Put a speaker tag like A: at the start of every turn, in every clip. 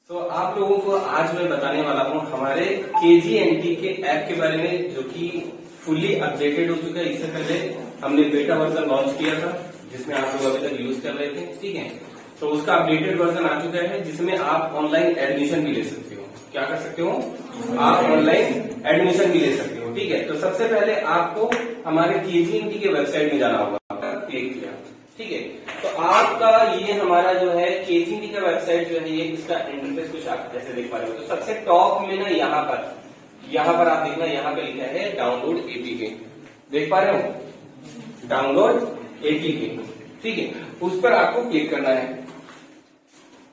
A: आप लोगों को आज मैं बताने वाला हूँ हमारे KGNT के ऐप के बारे में, जो कि फुल्ली अपडेटेड हो चुका है। इससे पहले हमने बेटा वर्जन लॉन्च किया था, जिसमें आप लोग अभी तक यूज कर रहे थे, ठीक है। तो उसका अपडेटेड वर्जन आ चुका है, जिसमें आप ऑनलाइन एडमिशन भी ले सकते हो। क्या कर सकते हो? आप ऑनलाइन एडमिशन भी ले सकते हो, ठीक है। तो सबसे पहले आपको हमारे KGNT के वेबसाइट में जाना होगा, क्लिक किया, ठीक है। तो आपका ये हमारा जो है KGNT का वेबसाइट जो है, ये इसका इंटरफेस कुछ आप जैसे देख पा रहे हो। तो सबसे टॉप में ना यहाँ पर आप देखना, यहाँ पे लिखा है डाउनलोड APK, देख पा रहे हो, डाउनलोड APK, ठीक है। उस पर आपको क्लिक करना है।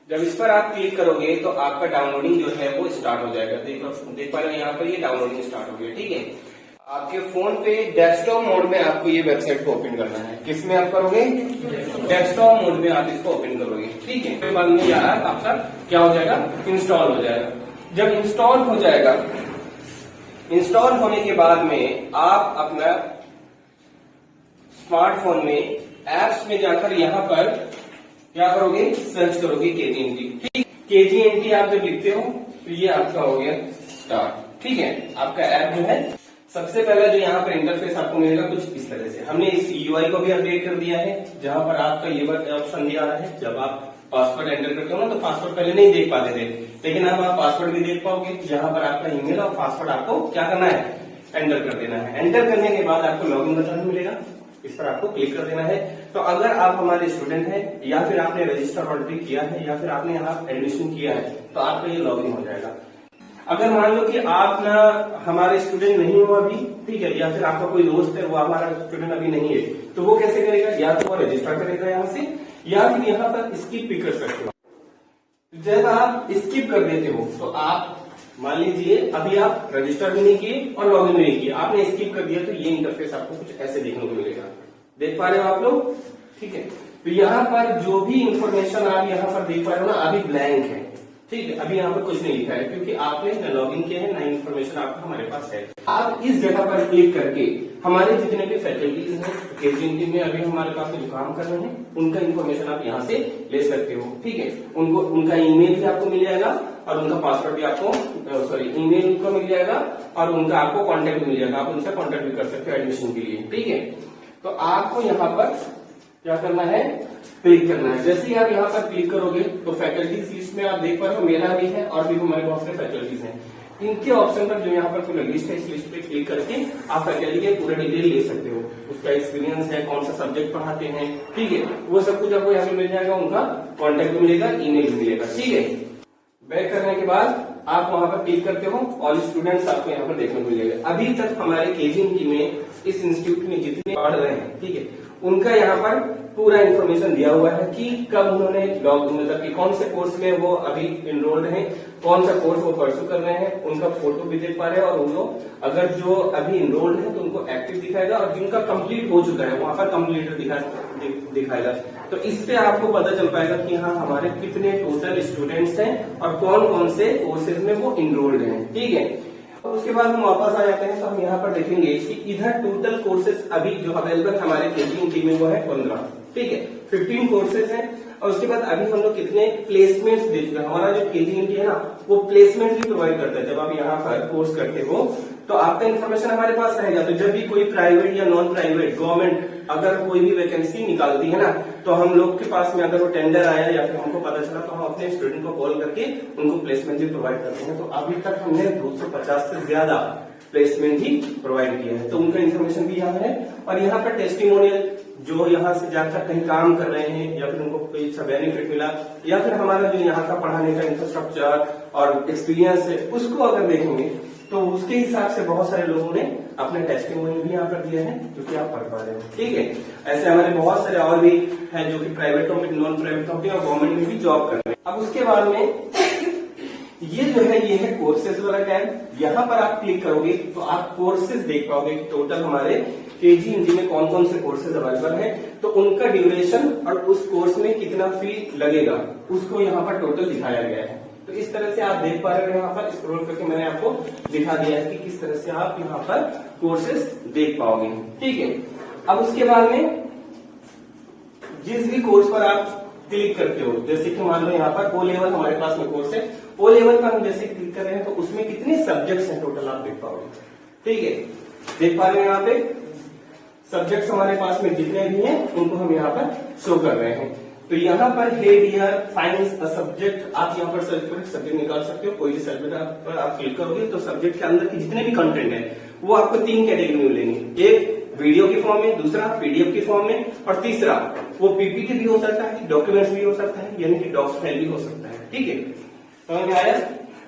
A: जब इस पर आप क्लिक करोगे तो आपका डाउनलोडिंग जो है वो स्टार्ट हो जाएगा। देख पा रहे हो, यहाँ पर ये डाउनलोडिंग स्टार्ट हो गया, ठीक है। आपके फोन पे डेस्कटॉप मोड में आपको ये वेबसाइट को ओपन करना है। किस में आप करोगे? डेस्कटॉप मोड में आप इसको ओपन करोगे, ठीक है। फिर बाद में यार आपका क्या हो जाएगा? इंस्टॉल हो जाएगा। जब इंस्टॉल हो जाएगा, इंस्टॉल होने के बाद में आप अपना स्मार्टफोन में एप्स में जाकर यहाँ पर क्या करोगे? सर्च करोगे KGNT, ठीक। KGNT आप जब लिखते हो तो ये आपका हो गया स्टार्ट, ठीक है। आपका ऐप जो है, सबसे पहला जो यहाँ पर इंटरफेस आपको मिलेगा कुछ इस तरह से। हमने इस UI को भी अपडेट कर दिया है, जहां पर आपका ये ऑप्शन दिया है। जब आप पासवर्ड एंटर करते हो ना, तो पासवर्ड पहले नहीं देख पाते थे, लेकिन अब आप पासवर्ड भी देख पाओगे। जहां पर आपका ईमेल और पासवर्ड आपको क्या करना है? एंटर कर देना है। एंटर करने के बाद आपको लॉगिन बटन मिलेगा, इस पर आपको क्लिक कर देना है। तो अगर आप हमारे स्टूडेंट हैं, या फिर आपने रजिस्टर ऑलरेडी किया है, या फिर आपने यहाँ एडमिशन किया है, तो आपका ये लॉगिन हो जाएगा। अगर मान लो कि आप ना हमारे स्टूडेंट नहीं हो अभी, ठीक है, या फिर आपका कोई दोस्त है वो हमारा स्टूडेंट अभी नहीं है, तो वो कैसे करेगा? या तो वो रजिस्टर करेगा यहाँ से, या फिर यहाँ पर स्किप भी कर सकते हो। जब आप स्किप कर देते हो तो आप मान लीजिए अभी आप रजिस्टर भी नहीं किए और लॉगिन भी नहीं किए, आपने स्किप कर दिया, तो ये इंटरफेस आपको कुछ ऐसे देखने को मिलेगा। देख पा रहे हो आप लोग, ठीक है। तो यहाँ पर जो भी इंफॉर्मेशन आप यहाँ पर देख पा रहे हो ना, अभी ब्लैंक है, ठीक है। अभी यहाँ पर कुछ नहीं लिखा है, क्योंकि आपने न लॉगिन किया है, ना इन्फॉर्मेशन आपको हमारे पास है। आप इस जगह पर क्लिक करके हमारे जितने भी फैकल्टीज हैं KGNT में अभी हमारे पास जो काम कर रहे हैं, उनका इन्फॉर्मेशन आप यहाँ से ले सकते हो, ठीक है। उनको उनका ईमेल भी आपको मिल जाएगा, और उनका पासवर्ड भी आपको ईमेल उनको मिल जाएगा, और उनका आपको कॉन्टेक्ट भी मिल जाएगा। आप उनसे कॉन्टेक्ट भी कर सकते हो एडमिशन के लिए, ठीक है। तो आपको यहाँ पर क्या करना है? क्लिक करना है। जैसे ही आप यहाँ पर क्लिक करोगे तो फैकल्टीज लिस्ट में आप देख पा रहे हो, मेरा भी है और भी हमारे बहुत सारे फैकल्टीज हैं। इनके ऑप्शन पर जो यहाँ पर पूरा लिस्ट है, इस लिस्ट पे क्लिक करके आप फैकल्टी के पूरा डिटेल ले सकते हो। उसका एक्सपीरियंस है, कौन सा सब्जेक्ट पढ़ाते हैं, ठीक है, वो सब कुछ आपको यहाँ पे मिल जाएगा। उनका कॉन्टेक्ट भी मिलेगा, ईमेल भी मिलेगा, ठीक है। बैक करने के बाद आप वहां पर क्लिक करते हो, ऑल स्टूडेंट्स आपको यहाँ पर देखने को मिलेगा। अभी तक हमारे KGNT में इस इंस्टीट्यूट में जितने पढ़ रहे हैं, ठीक है, उनका यहाँ पर पूरा इन्फॉर्मेशन दिया हुआ है कि कब उन्होंने मतलब कि कौन से कोर्स में वो अभी इनरोल्ड हैं, कौन सा कोर्स वो परस्यू कर रहे हैं, उनका फोटो भी देख पा रहे हैं। और उनको अगर जो अभी इनरोल्ड है तो उनको एक्टिव दिखाएगा, और जिनका कंप्लीट हो चुका है वहां पर कंप्लीट दिखाएगा। तो इससे आपको पता चल पाएगा कि हाँ, हमारे कितने टोटल स्टूडेंट्स हैं और कौन कौन से कोर्सेज में वो इनरोल्ड हैं, ठीक है। और उसके बाद हम वापस आ जाते हैं, तो हम यहाँ पर देखेंगे कि इधर टोटल कोर्सेज अभी जो अवेलेबल हमारे KGNT में वो है 15, ठीक है, 15 कोर्सेज हैं। और उसके बाद अभी हम लोग कितने प्लेसमेंट्स दे चुके हैं। हमारा जो KGNT है ना, वो प्लेसमेंट भी प्रोवाइड करता है। जब आप यहाँ पर कोर्स करते हो तो आपका इन्फॉर्मेशन हमारे पास रहेगा। तो जब भी कोई प्राइवेट या नॉन प्राइवेट गवर्नमेंट अगर कोई भी वैकेंसी निकालती है ना, तो हम लोग के पास में अगर वो टेंडर आया या फिर हमको पता चला, तो हम अपने स्टूडेंट को कॉल करके उनको प्लेसमेंट भी प्रोवाइड करते हैं। तो अभी तक हमने 250 से ज्यादा प्लेसमेंट ही प्रोवाइड किया है। तो उनका इन्फॉर्मेशन भी यहाँ है। और यहाँ पर टेस्टिमोनियल, जो यहाँ से जाकर कहीं काम कर रहे हैं, या फिर उनको कोई अच्छा बेनिफिट मिला, या फिर हमारा जो यहाँ का पढ़ाने का इंफ्रास्ट्रक्चर और एक्सपीरियंस है, उसको अगर देखेंगे तो उसके हिसाब से बहुत सारे लोगों ने अपने टेस्टिमोनियल भी यहाँ पर दिया है, जो कि आप पढ़ पा रहे हो, ठीक है। ऐसे हमारे बहुत सारे और भी हैं जो कि private company, non private company और गवर्नमेंट में भी जॉब कर रहे हैं। अब उसके बाद में ये जो है, ये है कोर्सेज वाला टैब। यहाँ पर आप क्लिक करोगे तो आप कोर्सेज देख पाओगे कि टोटल हमारे KGNT में कौन कौन से कोर्सेज अवेलेबल हैं, तो उनका ड्यूरेशन और उस कोर्स में कितना फी लगेगा, उसको यहाँ पर टोटल दिखाया गया है। तो इस तरह से आप देख पा रहे हो, यहाँ पर स्क्रॉल करके मैंने आपको दिखा दिया है कि किस तरह से आप यहाँ पर कोर्सेज देख पाओगे, ठीक है। अब उसके बाद में जिस भी कोर्स पर आप क्लिक करते हो, जैसे कि मान लो यहाँ पर ओ लेवल हमारे पास में कोर्स है, ओ लेवल पर हम जैसे क्लिक कर रहे हैं तो उसमें कितने सब्जेक्ट्स हैं टोटल आप देख पाओगे। ठीक है, देख पा रहे हैं यहाँ पे सब्जेक्ट्स हमारे पास में जितने भी हैं उनको हम यहाँ पर शो कर रहे हैं। तो यहाँ पर head year find a subject, आप यहाँ पर सर्च करके सब्जेक्ट निकाल सकते हो। कोई भी सब्जेक्ट पर आप क्लिक करोगे तो सब्जेक्ट के अंदर के जितने भी कंटेंट है वो आपको 3 कैटेगरी में मिलेंगे, एक वीडियो की फॉर्म में, दूसरा पीडीएफ की फॉर्म में, और तीसरा वो पीपीटी भी हो सकता है, डॉक्यूमेंट्स भी हो सकता है, यानी कि डॉक्स फाइल भी हो सकता है। ठीक है, समझ में आया।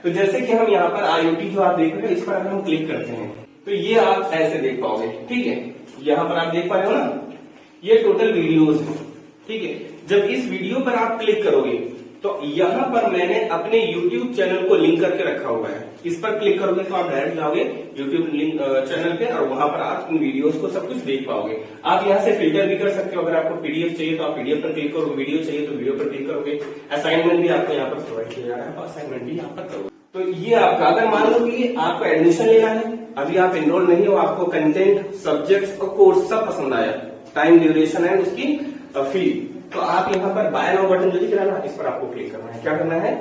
A: तो जैसे कि हम यहाँ पर आईओटी जो आप देख रहे हैं इस पर अगर हम क्लिक करते हैं तो ये आप ऐसे देख पाओगे। ठीक है, यहाँ पर आप देख पा रहे हो ना, ये टोटल वीडियोज है। ठीक है, जब इस वीडियो पर आप क्लिक करोगे तो यहाँ पर मैंने अपने YouTube चैनल को लिंक करके रखा हुआ है। इस पर क्लिक करोगे तो आप डायरेक्ट जाओगे YouTube लिंक चैनल पे और वहां पर आप इन वीडियोस को सब कुछ देख पाओगे। आप यहाँ से फिल्टर भी कर सकते हो, अगर आपको पीडीएफ चाहिए तो आप पीडीएफ पर क्लिक करोगे, वीडियो चाहिए तो वीडियो पर क्लिक करोगे। असाइनमेंट भी आपको यहाँ पर प्रोवाइड किया जा रहा है, असाइनमेंट भी यहाँ पर करोगे। तो ये आपका, अगर मान लो कि आपको एडमिशन लेना है, अभी आप एनरोल नहीं हो, आपको कंटेंट, सब्जेक्ट्स और कोर्स सब पसंद आया, टाइम ड्यूरेशन है उसकी फी, तो आप यहाँ पर बाय नाउ बटन जो दिख रहा है ना, इस पर आपको क्लिक करना है। क्या करना है,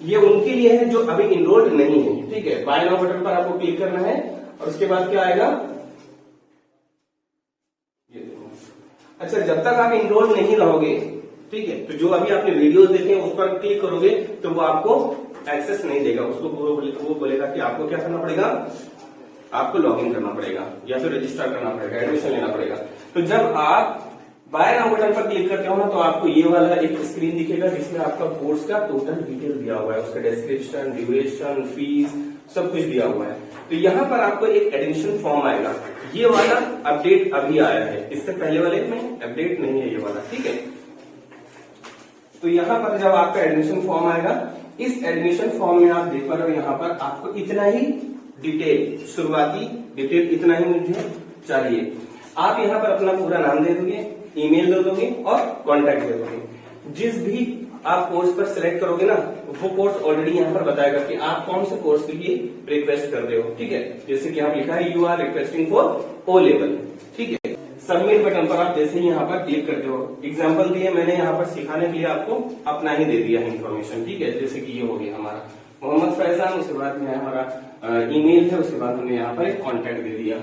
A: ये उनके लिए है जो अभी इनरोल्ड नहीं है। ठीक है, बाय नाउ बटन पर आपको क्लिक करना है और उसके बाद क्या आएगा, ये देखो। अच्छा, जब तक आप इनरोल्ड नहीं रहोगे, ठीक है, तो जो अभी आपने वीडियोस देखे उस पर क्लिक करोगे तो वो आपको एक्सेस नहीं देगा, उसको वो बोलेगा कि आपको क्या करना पड़ेगा, आपको लॉग इन करना पड़ेगा या फिर रजिस्टर करना पड़ेगा, एडमिशन लेना पड़ेगा। तो जब आप बाय नाउ बटन पर क्लिक करते हो ना तो आपको ये वाला एक स्क्रीन दिखेगा जिसमें आपका कोर्स का टोटल डिटेल दिया हुआ है, उसका डिस्क्रिप्शन, ड्यूरेशन, फीस सब कुछ दिया हुआ है। तो यहाँ पर आपको एक एडमिशन फॉर्म आएगा, ये वाला अपडेट अभी आया है, इससे पहले वाले में अपडेट नहीं है ये वाला। ठीक है, तो यहाँ पर जब आपका एडमिशन फॉर्म आएगा, इस एडमिशन फॉर्म में आप देख पा रहे हो यहाँ पर आपको इतना ही डिटेल, शुरुआती डिटेल इतना ही मुझे चाहिए। आप यहाँ पर अपना पूरा नाम दे दोगे, ईमेल दे दोगे और कॉन्टैक्ट दे दोगे। जिस भी आप कोर्स पर सिलेक्ट करोगे ना, वो कोर्स ऑलरेडी यहाँ पर बताएगा कि आप कौन से कोर्स के लिए रिक्वेस्ट कर रहे हो। ठीक है, जैसे कि यहाँ लिखा है you are requesting for O level. ठीक है, सबमिट बटन पर आप जैसे ही यहाँ पर क्लिक करते हो, एग्जाम्पल दिए मैंने यहाँ पर सिखाने के लिए आपको अपना ही दे दिया है इन्फॉर्मेशन। ठीक है, जैसे कि ये हो गया हमारा मोहम्मद फैजान, उसके बाद में हमारा ईमेल है, उसके बाद हमने यहाँ पर एक कॉन्टैक्ट दे दिया।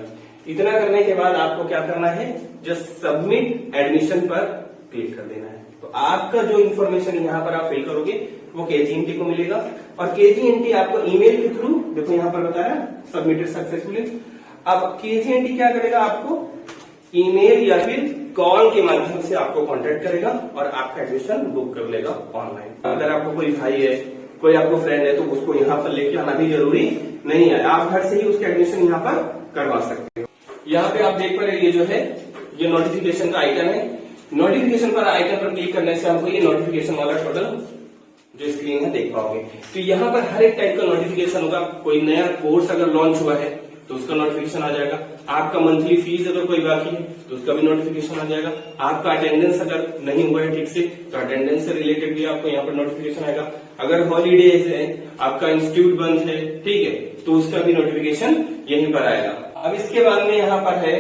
A: इतना करने के बाद आपको क्या करना है, जस्ट सबमिट एडमिशन पर क्लिक कर देना है। तो आपका जो इन्फॉर्मेशन यहाँ पर आप फिल करोगे वो केजीएनटी को मिलेगा और केजीएनटी आपको ईमेल के थ्रू, देखो यहाँ पर बताया सबमिटेड सक्सेसफुली। अब केजीएनटी क्या करेगा, आपको ईमेल या फिर कॉल के माध्यम से आपको कांटेक्ट करेगा और आपका एडमिशन बुक कर लेगा ऑनलाइन। अगर आपको कोई भाई है, कोई आपको फ्रेंड है तो उसको यहाँ पर लेके आना भी जरूरी नहीं है, आप घर से ही उसके एडमिशन यहाँ पर करवा सकते हो। यहाँ पे आप देख पा रहे, ये जो है ये नोटिफिकेशन का आइकन है। नोटिफिकेशन पर आइकन पर क्लिक करने से हमको ये नोटिफिकेशन वाला टोटल जो स्क्रीन है देख पाओगे। तो यहाँ पर हर एक टाइप का नोटिफिकेशन होगा। कोई नया कोर्स अगर लॉन्च हुआ है तो उसका नोटिफिकेशन आ जाएगा, आपका मंथली फीस अगर कोई बाकी है तो उसका भी नोटिफिकेशन आ जाएगा, आपका अटेंडेंस अगर नहीं हुआ है ठीक से तो अटेंडेंस से रिलेटेड भी आपको यहाँ पर नोटिफिकेशन आएगा। अगर हॉलीडेज है, आपका इंस्टीट्यूट बंद है, ठीक है, तो उसका भी नोटिफिकेशन यहीं पर आएगा। अब इसके बाद में यहाँ पर है,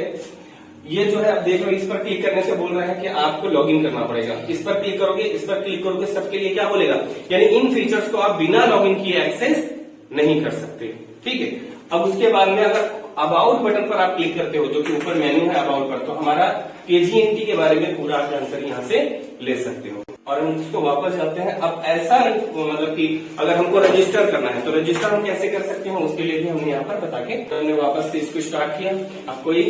A: ये जो है आप देख रहे हो, इस पर क्लिक करने से बोल रहा है कि आपको लॉगिन करना पड़ेगा। इस पर क्लिक करोगे, इस पर क्लिक करोगे, सबके लिए क्या बोलेगा, यानी इन फीचर्स को आप बिना लॉगिन किए एक्सेस नहीं कर सकते। ठीक है, अब उसके बाद में अगर अबाउट बटन पर आप क्लिक करते हो, जो कि ऊपर मेन्यू है अबाउट पर, तो हमारा केजीएनटी के बारे में पूरा आप जानकारी यहाँ से ले सकते हो। और हम इसको वापस जाते हैं। अब ऐसा मतलब कि अगर हमको रजिस्टर करना है तो रजिस्टर हम कैसे कर सकते हैं, उसके लिए भी हमने यहाँ पर बता के तो हमने वापस से इसको स्टार्ट किया। आप कोई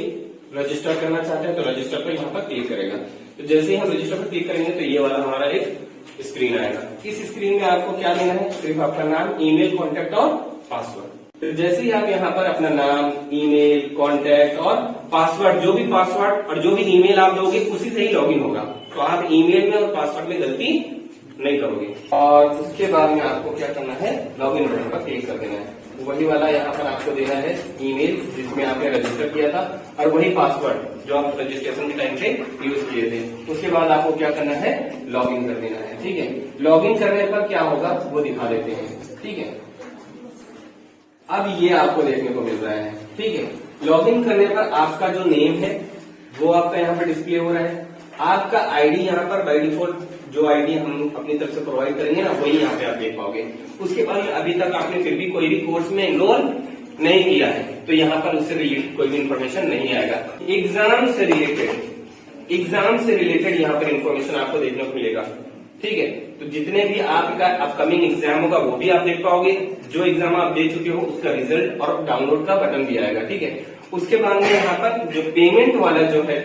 A: रजिस्टर करना चाहते हैं तो रजिस्टर पर यहाँ पर क्लिक करेगा। तो जैसे ही हम रजिस्टर पर क्लिक करेंगे तो ये वाला हमारा एक स्क्रीन आएगा। इस स्क्रीन में आपको क्या लेना है, सिर्फ आपका नाम, ईमेल, कॉन्टैक्ट और पासवर्ड। तो जैसे ही आप यहाँ पर अपना नाम, ईमेल, कॉन्टैक्ट और पासवर्ड, जो भी पासवर्ड और जो भी ईमेल आप दोगे उसी से ही लॉगिन होगा। तो आप ईमेल में और पासवर्ड में गलती नहीं करोगे। और उसके बाद में आपको क्या करना है, लॉगिन बटन पर क्लिक कर देना है। वही वाला यहाँ पर आपको देना है ईमेल जिसमें आपने रजिस्टर किया था और वही पासवर्ड जो आप रजिस्ट्रेशन के टाइम पे यूज किए थे। उसके बाद आपको क्या करना है, लॉगिन कर देना है। ठीक है, लॉगिन करने पर क्या होगा वो दिखा देते हैं। ठीक है, अब ये आपको देखने को मिल रहा है। ठीक है, लॉगिन करने पर आपका जो नेम है वो आपका यहाँ पर डिस्प्ले हो रहा है। आपका आईडी यहाँ पर बाय डिफॉल्ट जो आईडी हम अपनी तरफ से प्रोवाइड करेंगे ना, वही यहाँ पे आप देख पाओगे। उसके बाद अभी तक आपने फिर भी कोई भी कोर्स में एनरोल नहीं किया है तो यहाँ पर उससे रिलेटेड कोई भी इंफॉर्मेशन नहीं आएगा। एग्जाम से रिलेटेड यहाँ पर इंफॉर्मेशन आपको देखने को मिलेगा, ठीक है। तो जितने भी आपका अपकमिंग एग्जाम होगा वो भी आप देख पाओगे, जो एग्जाम आप दे चुके हो उसका रिजल्ट और डाउनलोड का बटन भी आएगा, ठीक है। उसके बाद में यहाँ पर जो पेमेंट वाला जो है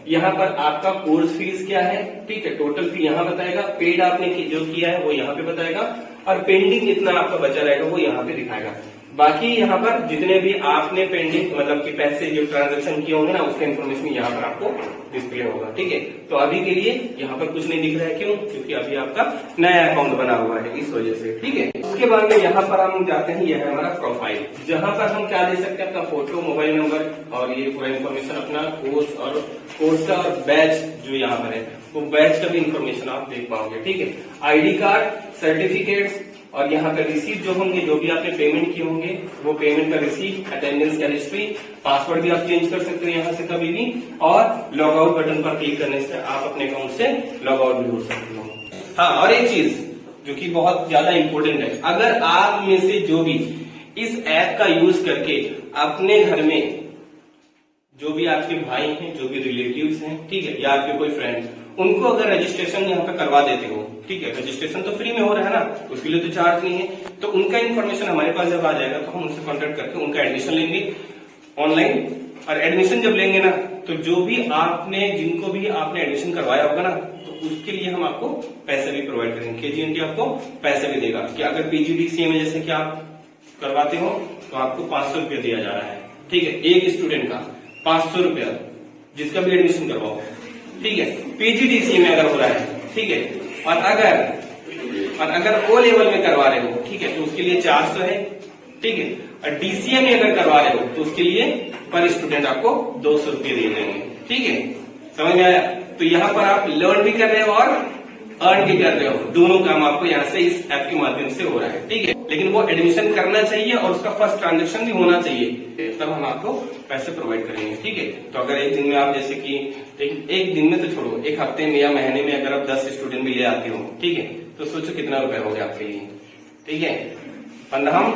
A: यहाँ पर आपका कोर्स फीस क्या है, ठीक है, टोटल फी यहाँ बताएगा, पेड आपने जो किया है वो यहाँ पे बताएगा, और पेंडिंग जितना आपका बचा रहेगा वो यहाँ पे दिखाएगा। बाकी यहाँ पर जितने भी आपने पेंडिंग मतलब कि पैसे जो ट्रांजेक्शन किए होंगे ना, उसका इन्फॉर्मेशन यहाँ पर आपको डिस्प्ले होगा, ठीक है। तो अभी के लिए यहाँ पर कुछ नहीं दिख रहा है, क्यों? क्योंकि अभी आपका नया अकाउंट बना हुआ है, इस वजह से, ठीक है। उसके बाद में यहाँ पर हम जाते हैं, यह है हमारा प्रोफाइल, जहाँ पर हम क्या दे सकते हैं, अपना फोटो, मोबाइल नंबर और ये पूरा इन्फॉर्मेशन, अपना कोर्स का और बैच जो यहाँ पर है वो बैच का भी इन्फॉर्मेशन आप देख पाओगे, ठीक है। आईडी कार्ड, सर्टिफिकेट्स और यहाँ पर रिसीट जो होंगे, जो भी आपने पेमेंट किए होंगे वो पेमेंट का रिसीट, अटेंडेंस का हिस्ट्री, पासवर्ड भी आप चेंज कर सकते हो यहाँ से कभी भी, और लॉग आउट बटन पर क्लिक करने से आप अपने अकाउंट से लॉग आउट भी हो सकते हो। हाँ, और एक चीज जो कि बहुत ज्यादा इंपॉर्टेंट है, अगर आप में से जो भी इस ऐप का यूज करके अपने घर में जो भी आपके भाई हैं, जो भी रिलेटिव्स हैं, ठीक है, या आपके कोई फ्रेंड, उनको अगर रजिस्ट्रेशन यहाँ पे करवा देते हो, ठीक है, रजिस्ट्रेशन तो फ्री में हो रहा है ना, उसके लिए तो चार्ज नहीं है, तो उनका इन्फॉर्मेशन हमारे पास जब आ जाएगा तो हम उनसे कॉन्टेक्ट करके उनका एडमिशन लेंगे ऑनलाइन। और एडमिशन जब लेंगे ना, तो जो भी जिनको भी आपने एडमिशन करवाया होगा ना, तो उसके लिए हम आपको पैसे भी प्रोवाइड करेंगे। केजीएनटी आपको पैसे भी देगा कि अगर पीजीडीसीए में जैसे कि आप करवाते हो तो आपको 500 रुपया दिया जा रहा है, ठीक है, एक स्टूडेंट का 500 रुपया, जिसका भी एडमिशन करवाओ, ठीक है। पीजीडीसीए में अगर हो रहा है, ठीक है, और अगर ओ लेवल में करवा रहे हो, ठीक है, तो उसके लिए 400 है, ठीक है। और डीसीए में अगर करवा रहे हो तो उसके लिए पर स्टूडेंट आपको 200 रुपये दे देंगे, ठीक है, समझ में आया? तो यहाँ पर आप लर्न भी कर रहे हो और अर्न भी कर रहे हो, दोनों काम आपको यहाँ से इस ऐप के माध्यम से हो रहा है, ठीक है। लेकिन वो एडमिशन करना चाहिए और उसका फर्स्ट ट्रांजेक्शन भी होना चाहिए, तब हम आपको पैसे प्रोवाइड करेंगे, ठीक है। तो अगर एक दिन में आप जैसे कि एक दिन में तो छोड़ो, एक हफ्ते में या महीने में अगर आप 10 स्टूडेंट भी ले आते हो, ठीक है, तो सोचो कितना रुपया हो गया आपके लिए, ठीक है। 15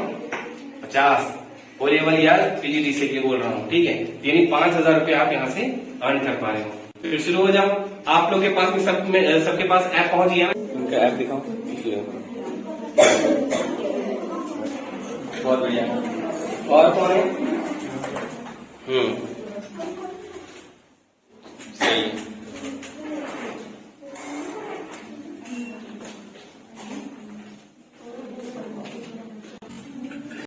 A: 50 ओ लेवल या पीजीडीसीए के लिए बोल रहा हूँ, ठीक है, यानी 5000 रुपया आप यहाँ से अर्न कर पा रहे हो। फिर शुरू हो जाओ, आप लोग के पास में सबके पास ऐप पहुंच गया ना, उनका ऐप दिखाओ, बहुत बढ़िया। और कौन है?